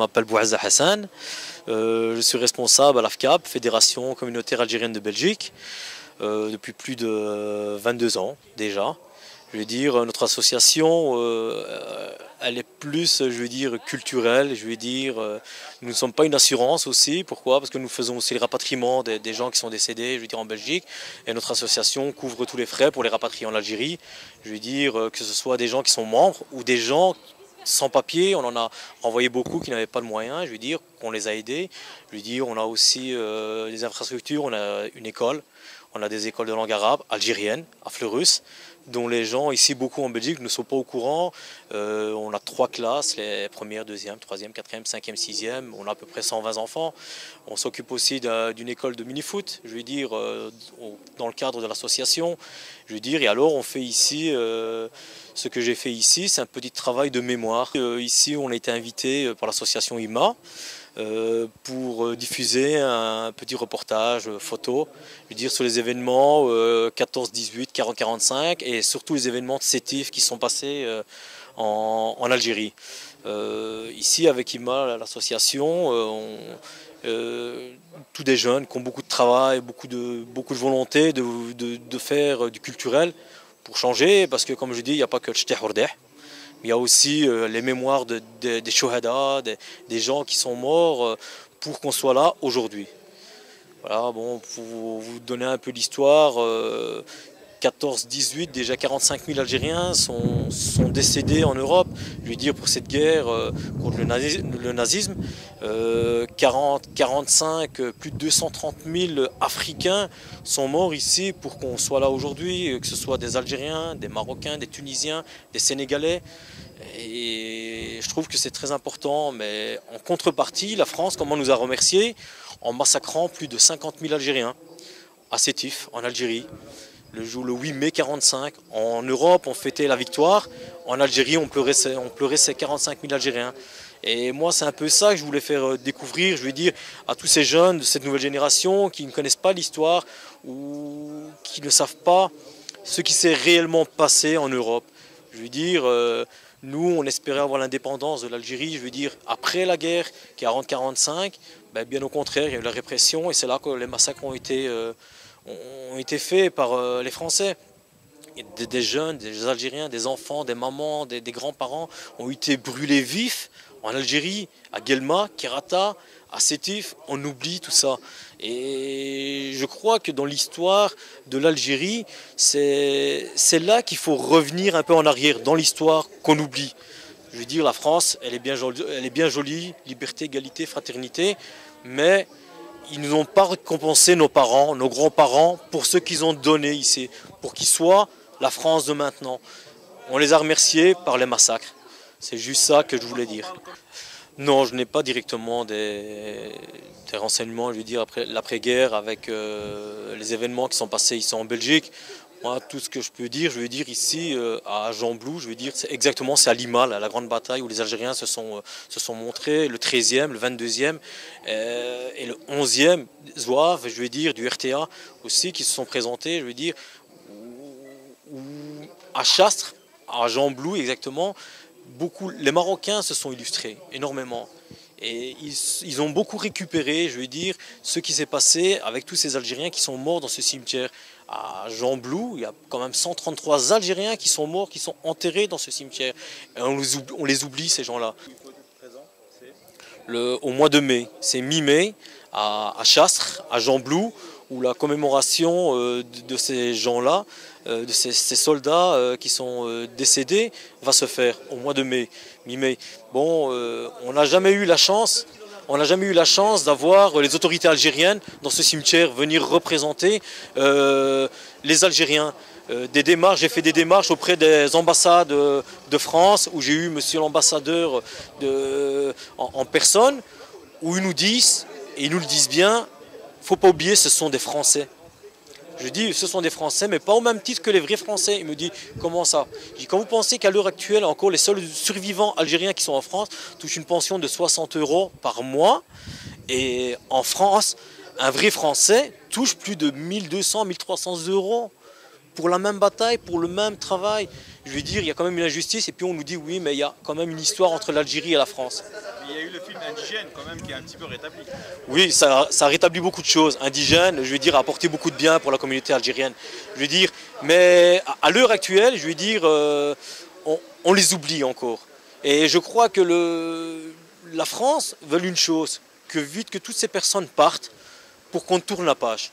m'appelle Bouazza Hassan. Je suis responsable à l'AFCAB, Fédération communautaire algérienne de Belgique, depuis plus de 22 ans déjà. Je veux dire, notre association, elle est plus, je veux dire, culturelle. Je veux dire, nous ne sommes pas une assurance aussi. Pourquoi? Parce que nous faisons aussi le rapatriement des gens qui sont décédés, je veux dire, en Belgique. Et notre association couvre tous les frais pour les rapatrier en Algérie. Je veux dire, que ce soit des gens qui sont membres ou des gens sans papier. On en a envoyé beaucoup qui n'avaient pas de moyens. Je veux dire, qu'on les a aidés. Je veux dire, on a aussi des infrastructures. On a une école. On a des écoles de langue arabe algérienne à Fleurus, dont les gens ici, beaucoup en Belgique, ne sont pas au courant. On a 3 classes, les premières, deuxième, troisième, quatrième, cinquième, sixième. On a à peu près 120 enfants. On s'occupe aussi d'une école de mini-foot, je veux dire, dans le cadre de l'association. Je veux dire, et alors on fait ici, ce que j'ai fait ici, c'est un petit travail de mémoire. Ici, on a été invité par l'association IMA. Pour diffuser un petit reportage photo, je veux dire, sur les événements 14, 18, 40, 45 et surtout les événements de sétif qui sont passés en Algérie. Ici avec IMA, l'association, tous des jeunes qui ont beaucoup de travail, beaucoup de volonté de faire du culturel pour changer, parce que comme je dis, il n'y a pas que le Chteh Hordeh. Il y a aussi les mémoires des Shohada, des gens qui sont morts pour qu'on soit là aujourd'hui. Voilà, bon, pour vous donner un peu l'histoire, 14-18, déjà 45 000 Algériens sont décédés en Europe, je veux dire, pour cette guerre contre le nazisme. 45, plus de 230 000 Africains sont morts ici pour qu'on soit là aujourd'hui, que ce soit des Algériens, des Marocains, des Tunisiens, des Sénégalais. Et je trouve que c'est très important, mais en contrepartie, la France, comment nous a remerciés en massacrant plus de 50 000 Algériens à Sétif, en Algérie. Le 8 mai 45, en Europe, on fêtait la victoire. En Algérie, on pleurait ces 45 000 Algériens. Et moi, c'est un peu ça que je voulais faire découvrir, je veux dire, à tous ces jeunes de cette nouvelle génération qui ne connaissent pas l'histoire ou qui ne savent pas ce qui s'est réellement passé en Europe. Je veux dire, nous, on espérait avoir l'indépendance de l'Algérie, je veux dire, après la guerre, 40-45, ben, bien au contraire, il y a eu la répression et c'est là que les massacres ont été faits par les Français. Des jeunes, des Algériens, des enfants, des mamans, des grands-parents ont été brûlés vifs en Algérie, à Guelma, Kerata, à Sétif. On oublie tout ça. Et je crois que dans l'histoire de l'Algérie, c'est là qu'il faut revenir un peu en arrière, dans l'histoire qu'on oublie. Je veux dire, la France, elle est bien jolie, liberté, égalité, fraternité, mais ils ne nous ont pas récompensé nos parents, nos grands-parents, pour ce qu'ils ont donné ici, pour qu'ils soient la France de maintenant. On les a remerciés par les massacres. C'est juste ça que je voulais dire. Non, je n'ai pas directement des renseignements, je veux dire, après l'après-guerre, avec les événements qui sont passés ici en Belgique. Moi, tout ce que je peux dire, je veux dire ici à Gembloux, je veux dire, c'est à Lima, la grande bataille où les Algériens se sont montrés, le 13e, le 22e et le 11e Zouave, je veux dire, du RTA aussi, qui se sont présentés, je veux dire, à Chastres, à Gembloux exactement. Les Marocains se sont illustrés énormément et ils ont beaucoup récupéré, je veux dire, ce qui s'est passé avec tous ces Algériens qui sont morts dans ce cimetière. À Gembloux, il y a quand même 133 Algériens qui sont morts, qui sont enterrés dans ce cimetière. Et on les oublie, ces gens-là. Au mois de mai, c'est mi-mai, à Chastres, à Gembloux, où la commémoration de ces gens-là, de ces soldats qui sont décédés, va se faire au mois de mai, mi-mai. Bon, on n'a jamais eu la chance d'avoir les autorités algériennes dans ce cimetière venir représenter les Algériens. J'ai fait des démarches auprès des ambassades de France, où j'ai eu monsieur l'ambassadeur en personne, où ils nous disent, et ils nous le disent bien, il ne faut pas oublier, ce sont des Français. Je dis, ce sont des Français, mais pas au même titre que les vrais Français. Il me dit, comment ça? Je dis, quand vous pensez qu'à l'heure actuelle, encore les seuls survivants algériens qui sont en France touchent une pension de 60 € par mois, et en France, un vrai Français touche plus de 1200, 1300 €. pour la même bataille, pour le même travail. Je veux dire, il y a quand même une injustice et puis on nous dit oui, mais il y a quand même une histoire entre l'Algérie et la France. Il y a eu le film Indigène quand même qui est un petit peu rétabli. Oui, ça a rétabli beaucoup de choses. Indigène, je veux dire, a apporté beaucoup de bien pour la communauté algérienne. Je veux dire, mais à l'heure actuelle, je veux dire, on les oublie encore. Et je crois que la France veut une chose, que vite que toutes ces personnes partent pour qu'on tourne la page.